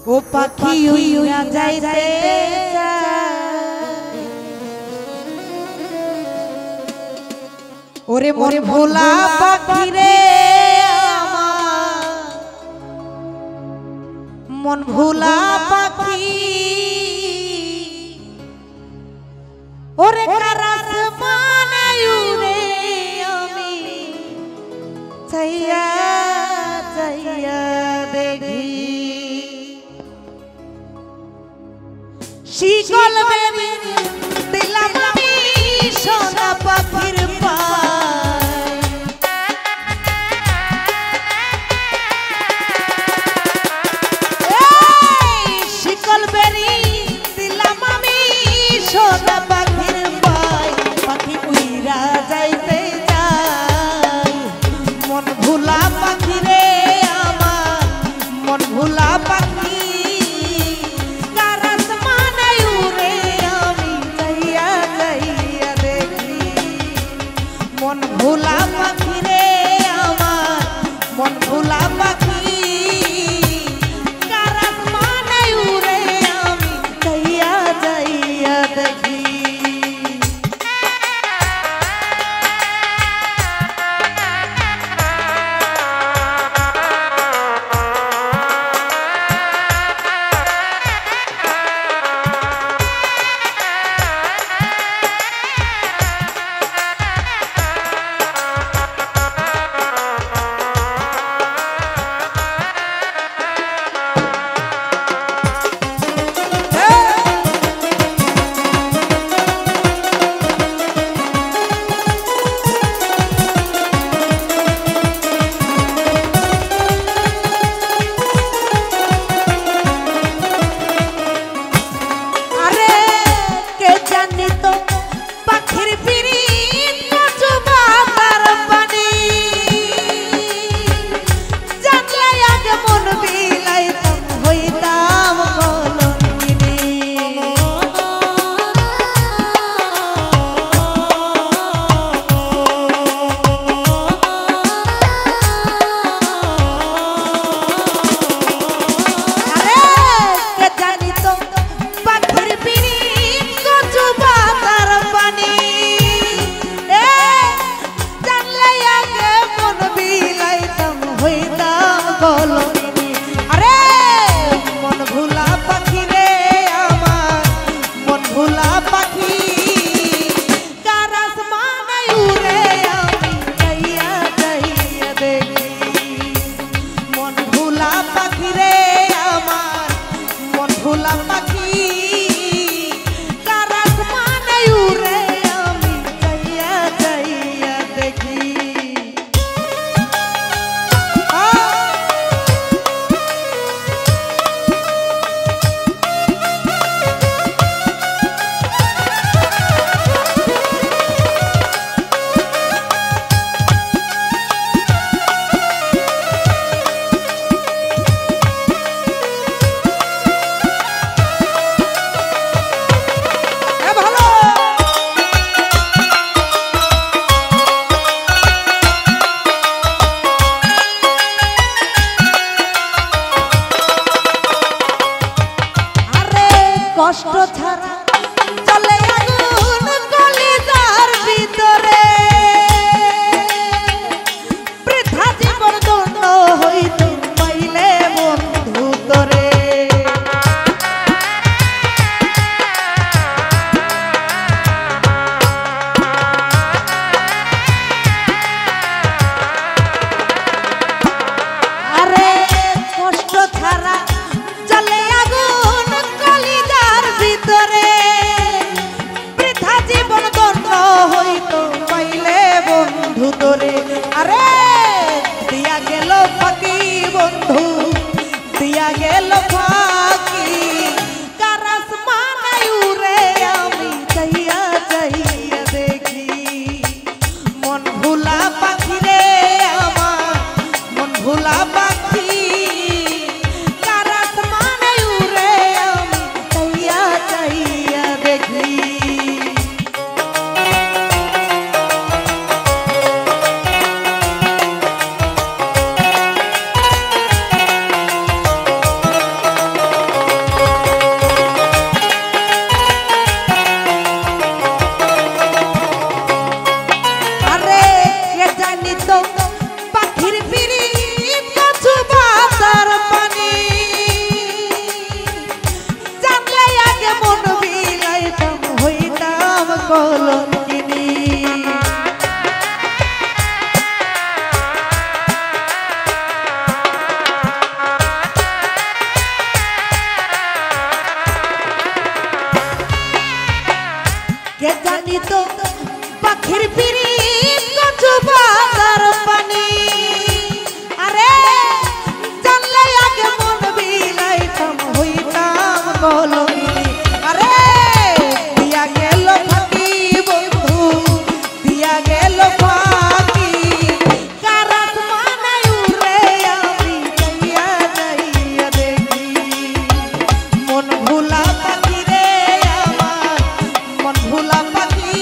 ও পাখি উইরা যাইতে ওরে মোরে ভোলা পাখি রে মন ভোলা পাখি ওরে কারাস মানে উড়ে আমি চাইয়া চাইয়া দেখি শিকল বেবি দিলাম আমি সোনা পাখির শিকল বেরি দিলাম আমি সোনা পাখির পায় পাখি উইরা যাইতে যাই মন ভোলা পাখি রে আমার মন ভোলা পাখি কারাস মানে উড়ে আমি চাইয়া চাইয়া দেখি মন ভোলা পাখি রে আমার মন ভোলা পাখি কষ্ট ছাড়া চলে আগুন কলিজার ভিতরে বৃথা জীবন দণ্ড হইতে পাইলে বন্ধু তোরে আরে কষ্ট ছাড়া চলে আগুন কলিজার ভিতরে বৃথা জীবন দণ্ড হইতো পাইলে বন্ধু তোরে আরে দিয়া গেল ফাঁকি বন্ধু দিয়া গেল ফাঁকি কারাস মানে উড়ে আমি চাইয়া চাইয়া দেখি মন ভোলা পাখি রে আমার মন ভোলা পাখি কারাস মানে উড়ে আমি চাইয়া চাইয়া দেখি তো পাখির পিড়ি কচু বাজার পানি আরে জানলে আগে মন বিলাইতাম হইতাম বলো আরে দিয়া গেল ফাঁকি বন্ধু দিয়া গেল ফাঁকি কারাত মানাই উড়ে আমি যাইয়া যাইয়া দেখি মন ভুলা পাখি রে আমার মন ভুলা পাখি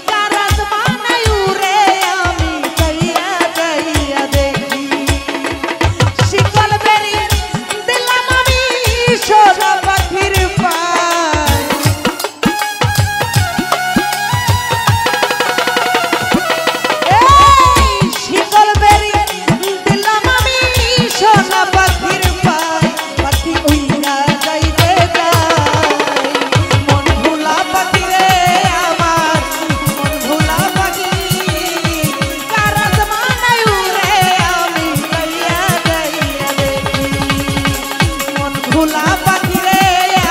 কারাত মানাই উড়ে আমি যাইয়া যাইয়া দেখি শিকল বেরি দিলাম আমি সোনা পাখির পায় এই শিকল বেরি দিলাম আমি সোনা পাখির পায় পাখি উইরা যাইতে যায় মন ভুলা পাখি রে আমার মন ভুলা পাখি কারাত মানাই উড়ে আমি যাইয়া যাইয়া দেখি মন ভুলা পাখি রে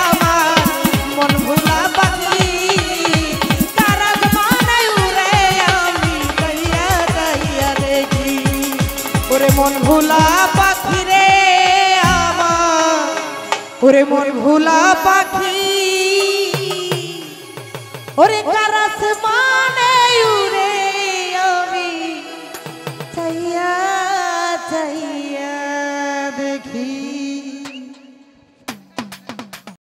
আমার মন ভুলা পাখি কারাত মানাই উড়ে আমি যাইয়া যাইয়া দেখি ওরে মন ভুলা পাখি রে আমার ওরে মন ভুলা পাখি ওরে কারাত